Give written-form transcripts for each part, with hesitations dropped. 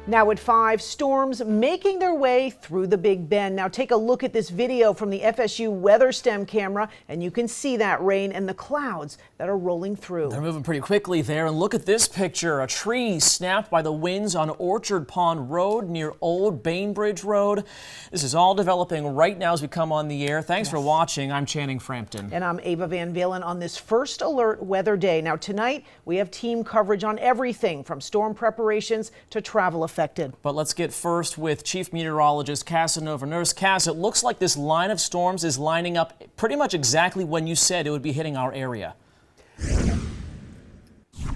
Now at 5, storms making their way through the Big Bend. Now take a look at this video from the FSU weather stem camera, and you can see that rain and the clouds that are rolling through. They're moving pretty quickly there, and look at this picture. A tree snapped by the winds on Orchard Pond Road near Old Bainbridge Road. This is all developing right now as we come on the air. Thanks for watching. I'm Channing Frampton. And I'm Ava Van Valen on this first alert weather day. Now tonight we have team coverage on everything from storm preparations to travel affected. But let's get first with Chief Meteorologist Casanova Nurse. Cass, it looks like this line of storms is lining up pretty much exactly when you said it would be hitting our area.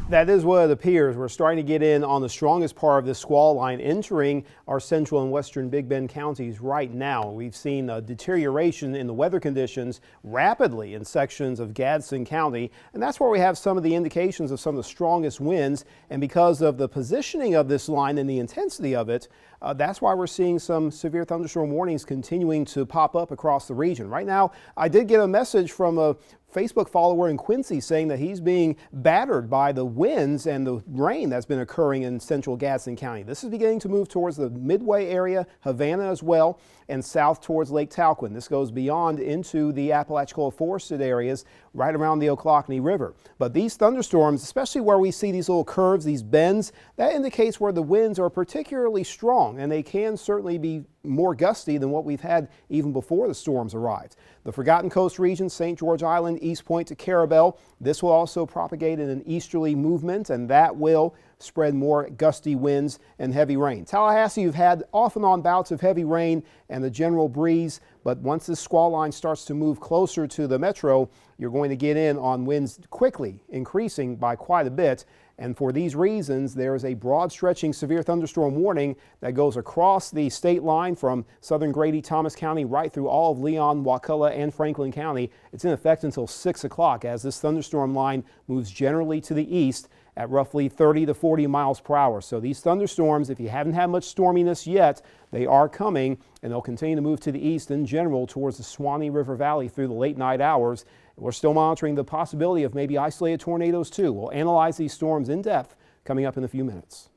That is what it appears. We're starting to get in on the strongest part of this squall line entering our central and western Big Bend counties right now. We've seen a deterioration in the weather conditions rapidly in sections of Gadsden County, and that's where we have some of the indications of some of the strongest winds. And because of the positioning of this line and the intensity of it, that's why we're seeing some severe thunderstorm warnings continuing to pop up across the region. Right now, I did get a message from a Facebook follower in Quincy saying that he's being battered by the winds and the rain that's been occurring in central Gadsden County. This is beginning to move towards the Midway area, Havana as well, and south towards Lake Talquin. This goes beyond into the Apalachicola forested areas right around the Ocklawahnee River. But these thunderstorms, especially where we see these little curves, these bends, that indicates where the winds are particularly strong, and they can certainly be more gusty than what we've had even before the storms arrived. The Forgotten Coast region, St. George Island, East Point to Carabel, this will also propagate in an easterly movement, and that will spread more gusty winds and heavy rain. Tallahassee, you've had off and on bouts of heavy rain and the general breeze, but once this squall line starts to move closer to the metro, you're going to get in on winds quickly increasing by quite a bit. And for these reasons, there is a broad stretching severe thunderstorm warning that goes across the state line from southern Grady, Thomas County, right through all of Leon, Wakulla, and Franklin County. It's in effect until 6 o'clock as this thunderstorm line moves generally to the east at roughly 30 to 40 miles per hour. So these thunderstorms, if you haven't had much storminess yet, they are coming, and they'll continue to move to the east in general towards the Suwannee River Valley through the late night hours. We're still monitoring the possibility of maybe isolated tornadoes too. We'll analyze these storms in depth coming up in a few minutes.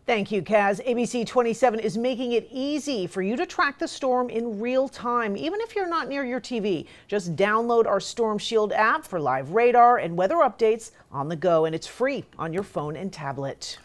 Thank you, Kaz. ABC 27 is making it easy for you to track the storm in real time, even if you're not near your TV. Just download our Storm Shield app for live radar and weather updates on the go, and it's free on your phone and tablet.